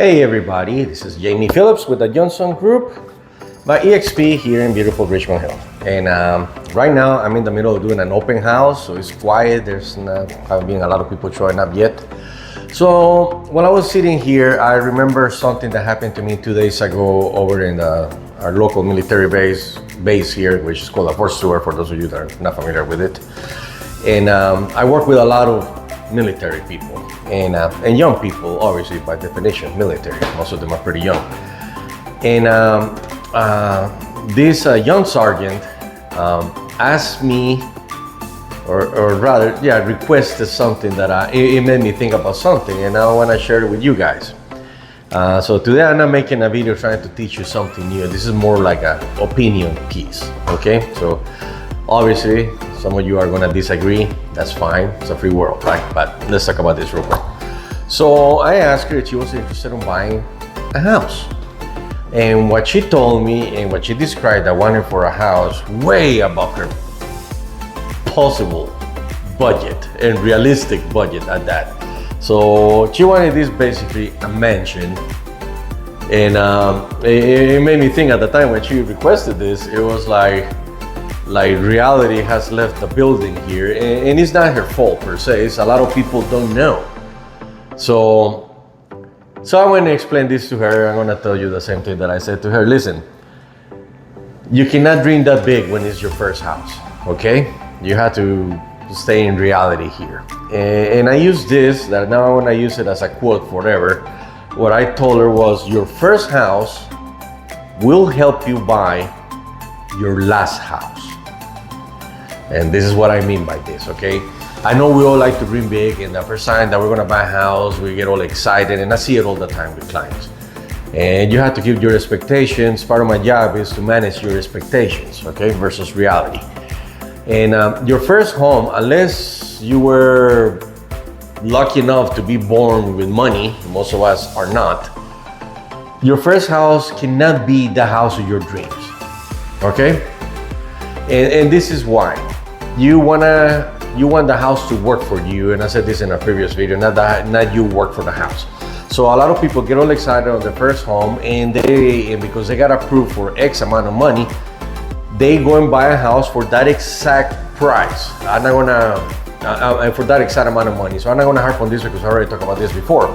Hey everybody, this is Jaime.Phillips with the Johnson Group by EXP here in beautiful Richmond Hill. And right now I'm in the middle of doing an open house, so it's quiet. There's not haven't been a lot of people showing up yet. So while I was sitting here, I remember something that happened to me 2 days ago over in our local military base here, which is called a Fort Stewart, for those of you that are not familiar with it. And I work with a lot of military people and young people, obviously by definition, military. Most of them are pretty young. And this young sergeant asked me, or rather, requested something that it made me think about something, and I want to share it with you guys. So today I'm not making a video trying to teach you something new. This is more like an opinion piece, okay? So obviously, some of you are gonna disagree. That's fine, it's a free world, right? But let's talk about this real quick. So I asked her if she was interested in buying a house. And what she told me and what she described, I wanted for a house way above her possible budget and realistic budget at that. So she wanted this basically a mansion. And it made me think at the time when she requested this, it was like reality has left the building here, and it's not her fault per se. It's a lot of people don't know. So I want to explain this to her. I'm going to tell you the same thing that I said to her. Listen, you cannot dream that big when it's your first house, okay? You have to stay in reality here. And I use this, that now I want to use it as a quote forever. What I told her was, your first house will help you buy your last house. And this is what I mean by this, okay? I know we all like to dream big, and the first time that we're gonna buy a house, we get all excited, and I see it all the time with clients. And you have to keep your expectations. Part of my job is to manage your expectations, okay, versus reality. And your first home, unless you were lucky enough to be born with money, most of us are not, your first house cannot be the house of your dreams, okay? And this is why. You want the house to work for you, and I said this in a previous video, not you work for the house. So a lot of people get all excited on their first home, and because they got approved for X amount of money, they go and buy a house for that exact price. I'm not gonna for that exact amount of money. So I'm not gonna harp on this because I already talked about this before.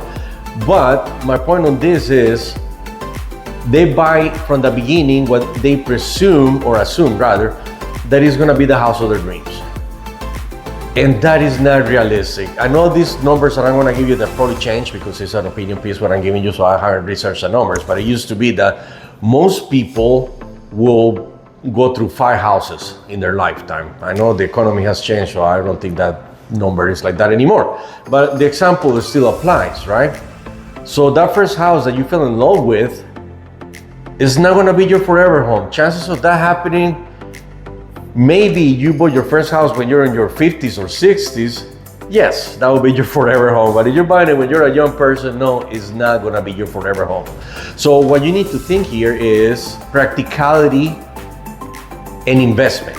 But my point on this is, they buy from the beginning what they presume, or assume rather, that is gonna be the house of their dreams. And that is not realistic. I know these numbers that I'm gonna give you, that probably change because it's an opinion piece what I'm giving you, so I haven't researched the numbers, but it used to be that most people will go through 5 houses in their lifetime. I know the economy has changed, so I don't think that number is like that anymore. But the example still applies, right? So that first house that you fell in love with is not gonna be your forever home. Chances of that happening, maybe you bought your first house when you're in your 50s or 60s, yes, that will be your forever home. But if you're buying it when you're a young person, no, it's not gonna be your forever home. So what you need to think here is practicality and investment.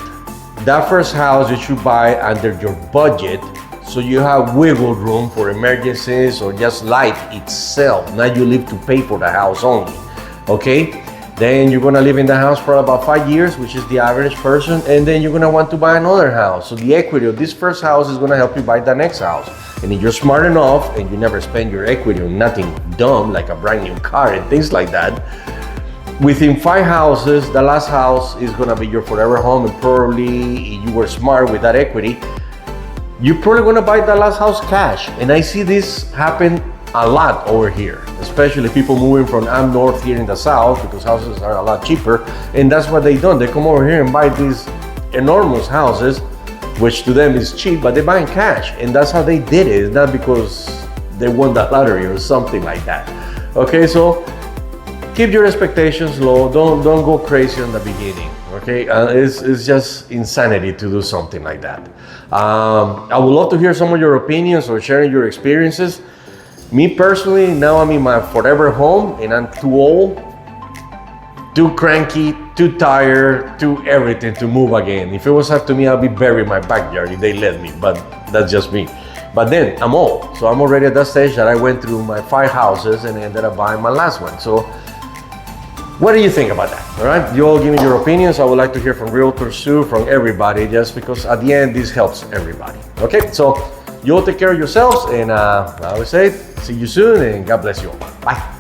That first house you should buy under your budget, so you have wiggle room for emergencies or just life itself, not you live to pay for the house only, okay? Then you're gonna live in the house for about 5 years, which is the average person, and then you're gonna want to buy another house. So the equity of this first house is gonna help you buy the next house. And if you're smart enough and you never spend your equity on nothing dumb like a brand new car and things like that, within 5 houses, the last house is gonna be your forever home. And probably, if you were smart with that equity, you're probably gonna buy the last house cash. And I see this happen a lot over here, especially people moving from up north here in the south, because houses are a lot cheaper, and that's what they done. They come over here and buy these enormous houses, which to them is cheap, but they buy in cash, and that's how they did it. It's not because they won the lottery or something like that. Okay, so keep your expectations low. Don't go crazy in the beginning. Okay, it's just insanity to do something like that. I would love to hear some of your opinions or sharing your experiences. Me personally, now I'm in my forever home, and I'm too old, too cranky, too tired, too everything to move again. If it was up to me, I'd be buried in my backyard if they let me, but that's just me. But then I'm old, so I'm already at that stage that I went through my 5 houses and ended up buying my last one. So what do you think about that? All right, you all give me your opinions. I would like to hear from realtors too, from everybody, just because at the end this helps everybody. Okay, so you all take care of yourselves, and I would say see you soon, and God bless you all. Bye.